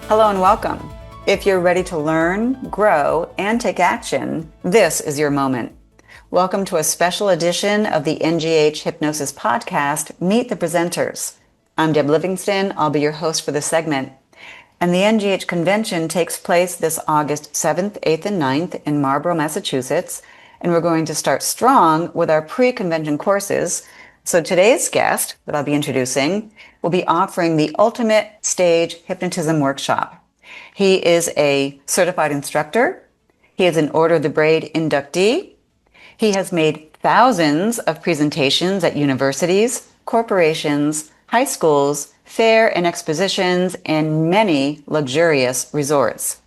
Hello and welcome. If you're ready to learn, grow, and take action, this is your moment. Welcome to a special edition of the NGH Hypnosis podcast, Meet the Presenters. I'm Deb Livingston. I'll be your host for this segment. And the NGH convention takes place this August 7th, 8th, and 9th in Marlborough, Massachusetts. And we're going to start strong with our pre-convention courses. So today's guest that I'll be introducing will be offering the Ultimate Stage Hypnotism Workshop. He is a certified instructor. He is an Order of the Braid inductee. He has made thousands of presentations at universities, corporations, high schools, fair and expositions, and many luxurious resorts.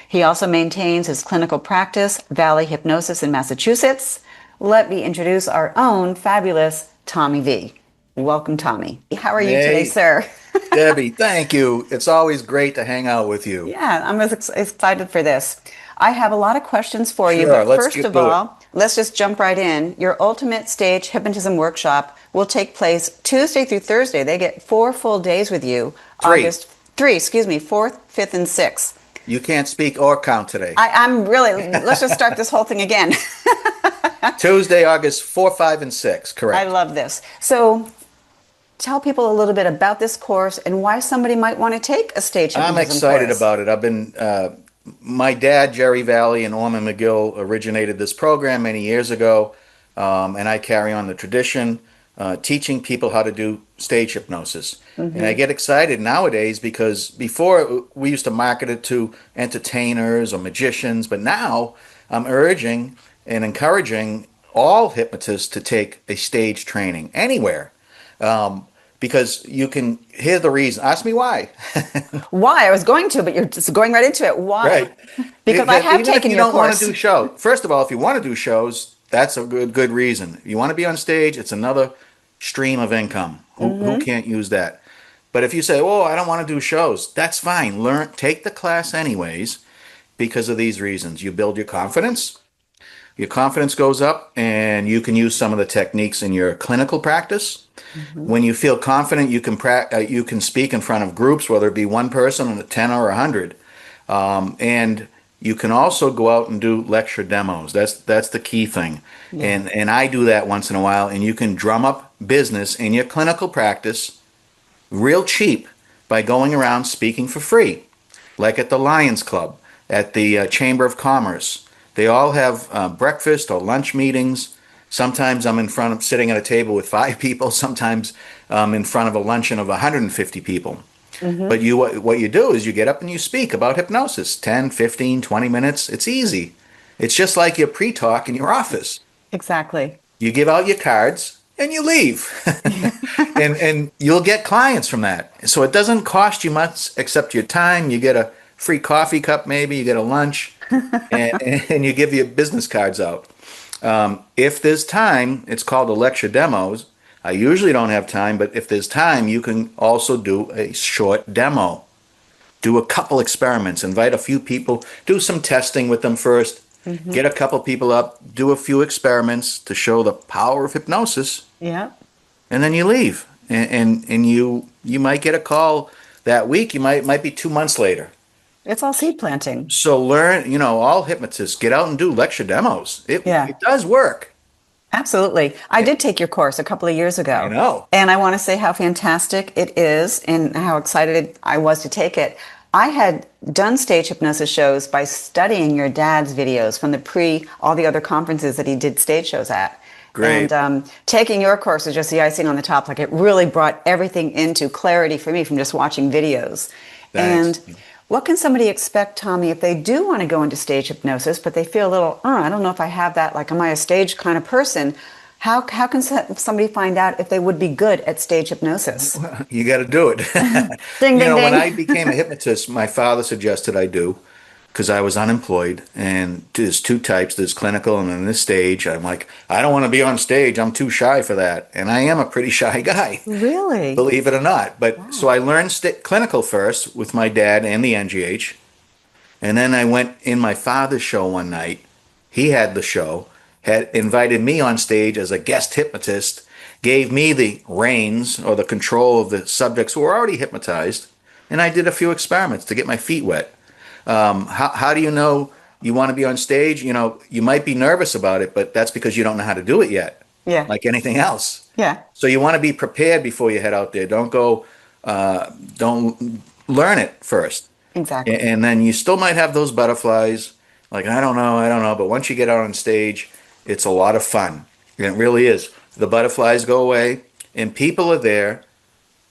He also maintains his clinical practice, Valley Hypnosis in Massachusetts. Let me introduce our own fabulous Tommy Vee. Welcome, Tommy. How are you today, sir? Debbie, thank you. It's always great to hang out with you. Yeah, I'm excited for this. I have a lot of questions for you, Sure, but let's first get of to it. all, let's just jump right in. Your Ultimate Stage Hypnotism Workshop will take place Tuesday through Thursday. They get 4 full days with you. Three. August 3, 4th, 5th, and 6th. You can't speak or count today. I'm really, let's just start this whole thing again. Tuesday, August 4, 5, and 6, correct. I love this. So tell people a little bit about this course and why somebody might want to take a stage hypnotism I'm excited course. about it. My dad, Jerry Valley, and Orman McGill originated this program many years ago, and I carry on the tradition, teaching people how to do stage hypnosis. And I get excited nowadays because before we used to market it to entertainers or magicians, but now I'm urging and encouraging all hypnotists to take a stage training anywhere. Because you can hear the reason. Ask me why. Why? I was going to, but you're just going right into it. Why? Right. Because I have Even taken if you your don't want course. to do shows. First of all, if you want to do shows, that's a good reason. If you want to be on stage, it's another stream of income. Who can't use that? But if you say, "Oh, I don't want to do shows," that's fine. Take the class anyways, because of these reasons. You build your confidence. Your confidence goes up, and you can use some of the techniques in your clinical practice. When you feel confident, you can speak in front of groups, whether it be one person, 10, or 100. And you can also go out and do lecture demos. That's the key thing. Yeah. And I do that once in a while. And you can drum up business in your clinical practice real cheap by going around speaking for free, like at the Lions Club, at the Chamber of Commerce. They all have breakfast or lunch meetings. Sometimes I'm sitting at a table with 5 people. Sometimes I'm in front of a luncheon of 150 people. But what you do is you get up and you speak about hypnosis, 10, 15, 20 minutes. It's easy. It's just like your pre-talk in your office. Exactly. You give out your cards and you leave. and you'll get clients from that. So it doesn't cost you much except your time. You get a free coffee cup maybe, you get a lunch, and you give your business cards out. If there's time, it's called a lecture demos. I usually don't have time, but if there's time, you can also do a short demo. Do a couple experiments, invite a few people, do some testing with them first, get a couple people up, do a few experiments to show the power of hypnosis, Yeah. and then you leave. And you might get a call that week, you might be 2 months later. It's all seed planting. So learn, all hypnotists get out and do lecture demos. It Yeah. does work. Absolutely. I did take your course a couple of years ago. I know. And I want to say how fantastic it is and how excited I was to take it. I had done stage hypnosis shows by studying your dad's videos from all the other conferences that he did stage shows at. Great. And taking your course is just the icing on the top. Like, it really brought everything into clarity for me from just watching videos. Thanks. And what can somebody expect, Tommy, if they do want to go into stage hypnosis, but they feel a little, I don't know if I have that, like, am I a stage kind of person? How can somebody find out if they would be good at stage hypnosis? You got to do it. Ding, ding, ding. When I became a hypnotist, my father suggested I do, because I was unemployed. And there's 2 types. There's clinical and then this stage. I'm like, I don't want to be on stage. I'm too shy for that. And I am a pretty shy guy. Really? Believe it or not. But so I learned clinical first with my dad and the NGH. And then I went in my father's show one night. He had the show, had invited me on stage as a guest hypnotist, gave me the reins or the control of the subjects who were already hypnotized. and I did a few experiments to get my feet wet. How do you know you want to be on stage? You know, you might be nervous about it, but that's because you don't know how to do it yet, Yeah. like anything else. Yeah. So you want to be prepared before you head out there. Don't go, don't learn it first. Exactly. And then you still might have those butterflies. Like, I don't know. But once you get out on stage, it's a lot of fun. And it really is. The butterflies go away, and people are there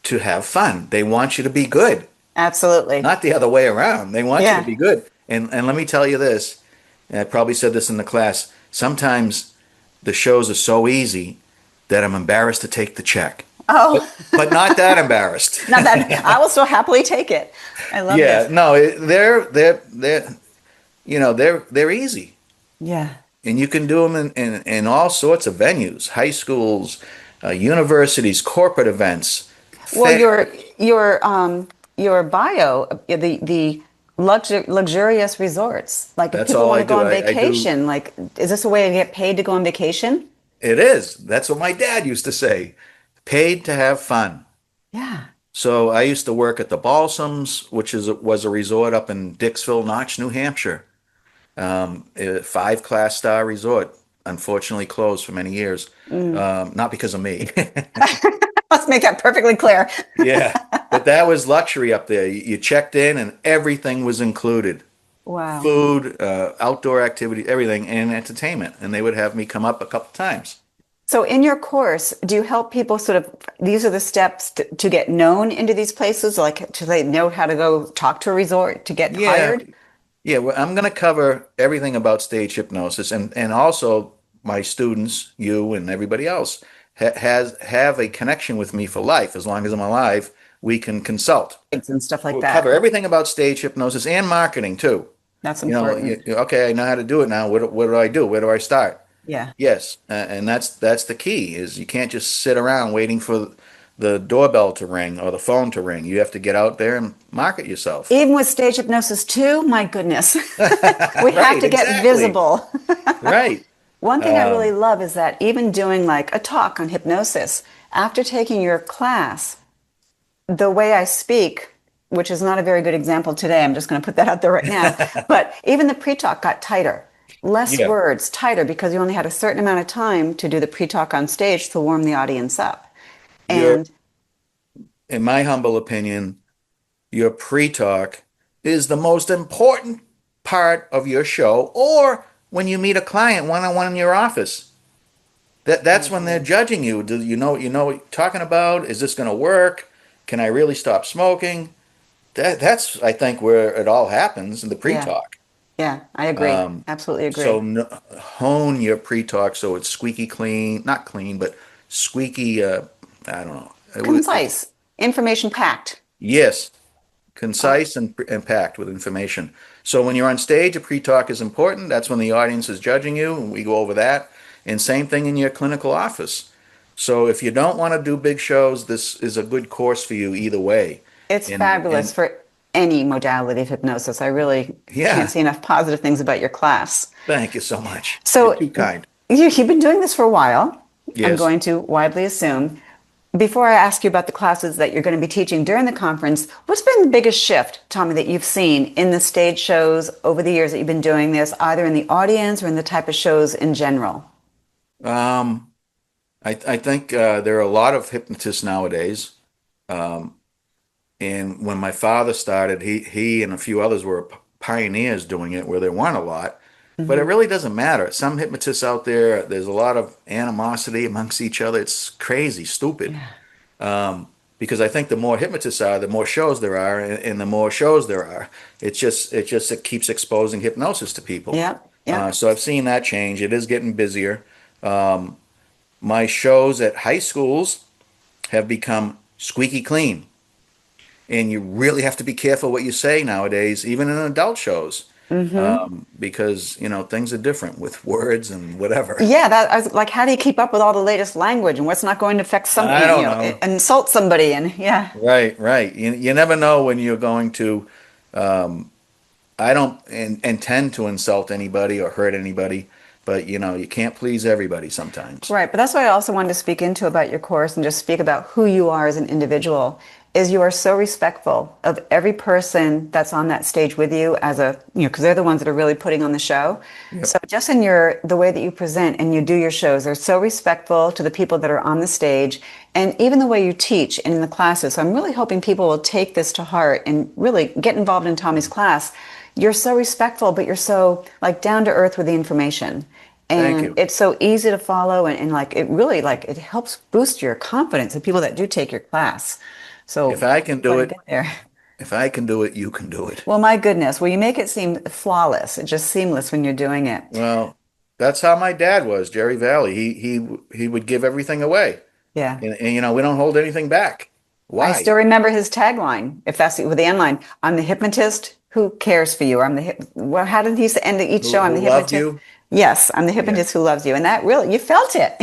to have fun. They want you to be good, Absolutely. not the other way around. They want you to Yeah. be good. And let me tell you this, and I probably said this in the class, sometimes the shows are so easy that I'm embarrassed to take the check. Oh, But not that embarrassed. not that I will still happily take it. I love Yeah, this. no, they're you know, they're easy. Yeah. And you can do them in all sorts of venues, high schools, universities, corporate events. Well, Fa- your bio, luxurious resorts. Like if That's people all want I to go do. on I do. vacation, like is this a way to get paid to go on vacation? It is. That's what my dad used to say. Paid to have fun. Yeah. So I used to work at the Balsams, which was a resort up in Dixville Notch, New Hampshire. A five-class star resort. Unfortunately closed for many years. Mm. Not because of me. Let's make that perfectly clear. Yeah, but that was luxury up there. You checked in and everything was included. Wow. Food, outdoor activity, everything, and entertainment. And they would have me come up a couple times. So in your course, do you help people sort of, these are the steps to get known into these places, like to they know how to go talk to a resort to get Yeah, hired? yeah. Well, I'm going to cover everything about stage hypnosis, and also my students, you and everybody else, have a connection with me for life. As long as I'm alive, we can consult. And stuff like We'll cover that. everything about stage hypnosis and marketing too. That's You know, important. okay, I know how to do it now. What do I do? Where do I start? Yeah. Yes, and that's the key is you can't just sit around waiting for the doorbell to ring or the phone to ring. You have to get out there and market yourself. Even with stage hypnosis too, my goodness. We have Right, to get exactly. visible. Right. One thing I really love is that even doing like a talk on hypnosis, after taking your class, the way I speak, which is not a very good example today, I'm just going to put that out there right now, but even the pre-talk got tighter. Less Yeah. words, tighter, because you only had a certain amount of time to do the pre-talk on stage to warm the audience up. Your, And in my humble opinion, your pre-talk is the most important part of your show, or when you meet a client one-on-one in your office. I That's when they're agree. judging you. Do you know what you're talking about? Is this going to work? Can I really stop smoking? That's I think where it all happens in the Yeah, pre-talk. yeah, I agree. Absolutely So agree. hone your pre-talk so it's squeaky clean, not clean, but squeaky. I don't know. Concise, information packed. Yes, Oh, concise and packed with information. So when you're on stage, a pre-talk is important. That's when the audience is judging you, and we go over that. And same thing in your clinical office. So if you don't want to do big shows, this is a good course for you either way. it's And fabulous for any modality of hypnosis. I really can't yeah, say enough positive things about your class. thank you so much. You're So too kind. you've been doing this for a while, I'm Yes. going to widely assume. Before I ask you about the classes that you're going to be teaching during the conference, what's been the biggest shift, Tommy, that you've seen in the stage shows over the years that you've been doing this, either in the audience or in the type of shows in general? Um, I think there are a lot of hypnotists nowadays. Um, and when my father started, he and a few others were pioneers doing it where there weren't a lot. But it Hmm. really doesn't matter. Some hypnotists out there, there's a lot of animosity amongst each other. It's crazy, stupid. Yeah. Because I think the more hypnotists are, the more shows there are, and the more shows there are. It keeps exposing hypnosis to people. Yep. Yep. So I've seen that change. It is getting busier. My shows at high schools have become squeaky clean, and you really have to be careful what you say nowadays, even in adult shows, Hmm. because things are different with words and whatever. Yeah, that I was like, how do you keep up with all the latest language and what's not going to affect some, I don't know. insult somebody? And yeah, Right, right. You never know when you're going to. I don't intend to insult anybody or hurt anybody, but you can't please everybody sometimes. right. But that's what I also wanted to speak into about your course and just speak about who you are as an individual. is you are so respectful of every person that's on that stage with you as a, because they're the ones that are really putting on the show. Yep. So just in the way that you present and you do your shows, they're so respectful to the people that are on the stage and even the way you teach and in the classes. So I'm really hoping people will take this to heart and really get involved in Tommy's class. You're so respectful, but you're so like down to earth with the information. Thank And you. it's so easy to follow and like it really like it helps boost your confidence, the people that do take your class. If So I can got do to it, get there. if I can do it, you can do it. Well, my goodness. Well, you make it seem flawless. It's just seamless when you're doing it. Well, that's how my dad was, Jerry Valley. He would give everything away. Yeah. And we don't hold anything back. I Why? still remember his tagline, if that's with the end line. I'm the hypnotist who cares for you. Or I'm the well, how did he end each show? I'm Who the loved hypnotist. you? Yes, I'm the Yeah. hypnotist who loves you. And that really, you felt it.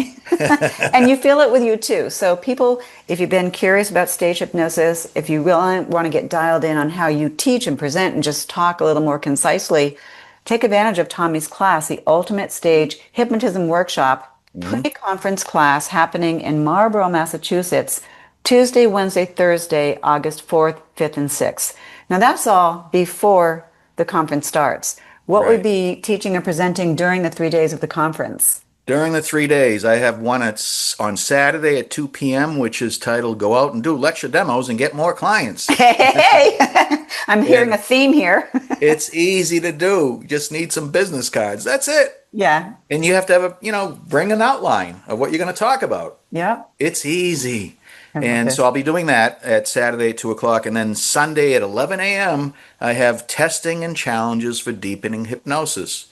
And you feel it with you too. So people, if you've been curious about stage hypnosis, if you really want to get dialed in on how you teach and present and just talk a little more concisely, take advantage of Tommy's class, the Ultimate Stage Hypnotism Workshop, Hmm. pre-conference class happening in Marlborough, Massachusetts, Tuesday, Wednesday, Thursday, August 4th, 5th, and 6th. Now that's all before the conference starts. What would Right. be teaching and presenting during the 3 days of the conference? During the 3 days, I have one on Saturday at 2 p.m., which is titled Go Out and Do Lecture Demos and Get More Clients. Hey, hey, hey. I'm hearing And a theme here. it's easy to do. You just need some business cards. That's it. Yeah, And you have to have bring an outline of what you're going to talk about. yeah. It's easy. I love And so this. I'll be doing that at Saturday at 2 o'clock. And then Sunday at 11 a.m., I have testing and challenges for deepening hypnosis.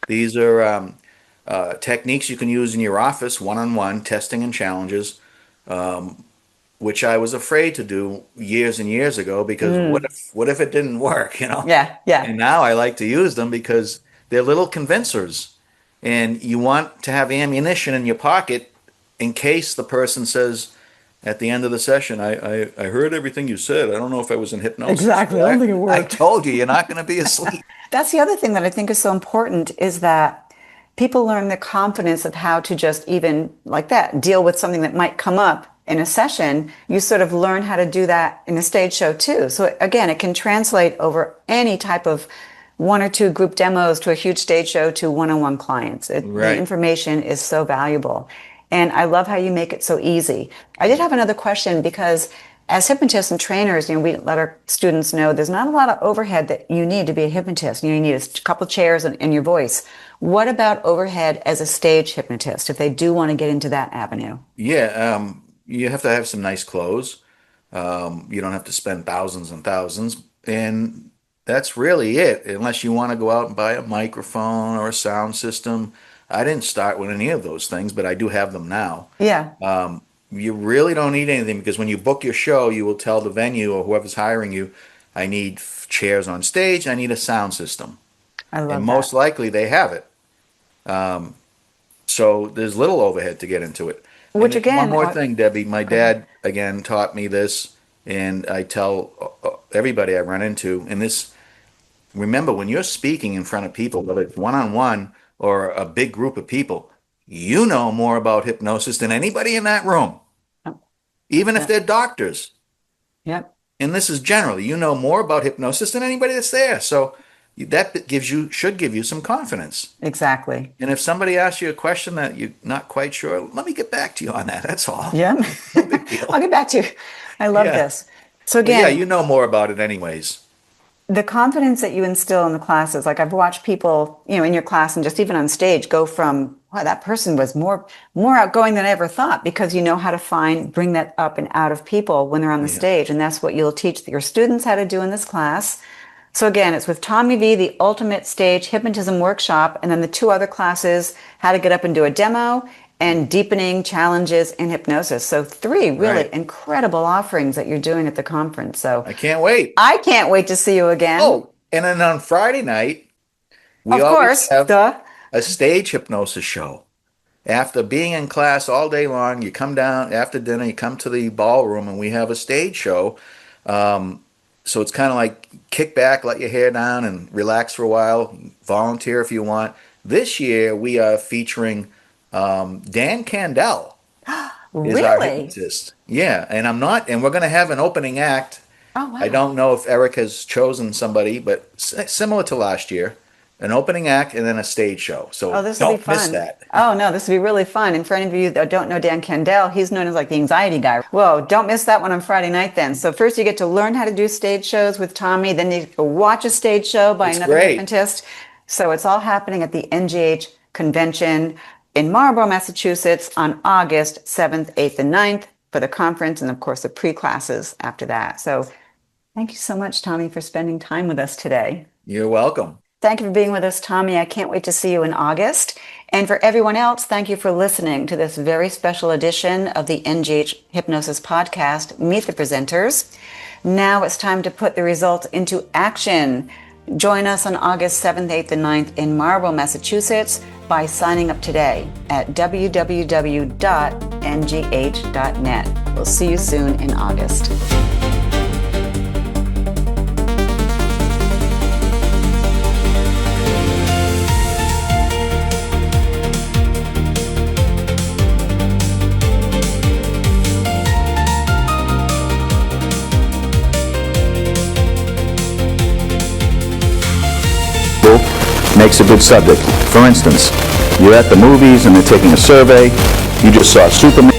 These are techniques you can use in your office, one-on-one, testing and challenges, which I was afraid to do years and years ago because what if it didn't work? Yeah, yeah. And now I like to use them because they're little convincers. And you want to have ammunition in your pocket in case the person says at the end of the session, I heard everything you said. I don't know if I was in hypnosis. Exactly. I don't think it I worked. told you, you're not going to be asleep. That's the other thing that I think is so important is that people learn the confidence of how to just even like that deal with something that might come up in a session. You sort of learn how to do that in a stage show too. So again, it can translate over any type of one or two group demos to a huge stage show to one-on-one clients. The Right. information is so valuable. And I love how you make it so easy. I did have another question because as hypnotists and trainers, we let our students know there's not a lot of overhead that you need to be a hypnotist. You need a couple chairs and your voice. What about overhead as a stage hypnotist if they do want to get into that avenue? Yeah, you have to have some nice clothes. You don't have to spend thousands and thousands. And that's really it, unless you want to go out and buy a microphone or a sound system. I didn't start with any of those things, but I do have them now. Yeah, You really don't need anything because when you book your show, you will tell the venue or whoever's hiring you, I need chairs on stage, I need a sound system. I And love that. most likely they have it. So there's little overhead to get into it. And Which then one again, more thing, Debbie, my go ahead. dad again taught me this, and I tell everybody I run into, and this, remember when you're speaking in front of people, whether it's one-on-one or a big group of people, you know more about hypnosis than anybody in that room, Yep, even if yep, they're doctors. yep. And this is generally, you know more about hypnosis than anybody that's there. So that should give you some confidence. Exactly. And if somebody asks you a question that you're not quite sure, let me get back to you on that. That's all. Yeah. No big I'll deal. get back to you. I love Yeah. this. So But yeah, again, you know more about it anyways. the confidence that you instill in the classes, like I've watched people, in your class and just even on stage go from, wow, that person was more outgoing than I ever thought because you know how to bring that up and out of people when they're on the Yeah. stage. And that's what you'll teach your students how to do in this class. So again, it's with Tommy Vee, the Ultimate Stage Hypnotism Workshop, and then the two other classes, how to get up and do a demo and deepening challenges in hypnosis. So three really Right. incredible offerings that you're doing at the conference. So I can't wait. I can't wait to see you again. Oh, and then on Friday night, we Of always course, have duh. a stage hypnosis show. After being in class all day long, you come down after dinner, you come to the ballroom, and we have a stage show. So it's kind of like kick back, let your hair down, and relax for a while. Volunteer if you want. This year, we are featuring Dan Candell. is our Really? hypnotist. Yeah, and we're going to have an opening act. Oh, wow. I don't know if Eric has chosen somebody, but similar to last year, an opening act and then a stage show. So Oh, this will be don't miss fun. that. Oh, no, this will be really fun. And for any of you that don't know Dan Kendall, he's known as like the anxiety guy. Whoa, don't miss that one on Friday night then. So first you get to learn how to do stage shows with Tommy, then you go watch a stage show by It's another great. hypnotist. So it's all happening at the NGH convention in Marlborough, Massachusetts on August 7th, 8th, and 9th for the conference and of course the pre-classes after that. So thank you so much, Tommy, for spending time with us today. You're welcome. Thank you for being with us, Tommy. I can't wait to see you in August. And for everyone else, thank you for listening to this very special edition of the NGH Hypnosis podcast, Meet the Presenters. Now it's time to put the results into action. Join us on August 7th, 8th, and 9th in Marlborough, Massachusetts by signing up today at www.ngh.net. We'll see you soon in August. Makes a good subject. For instance, you're at the movies and they're taking a survey. You just saw Superman.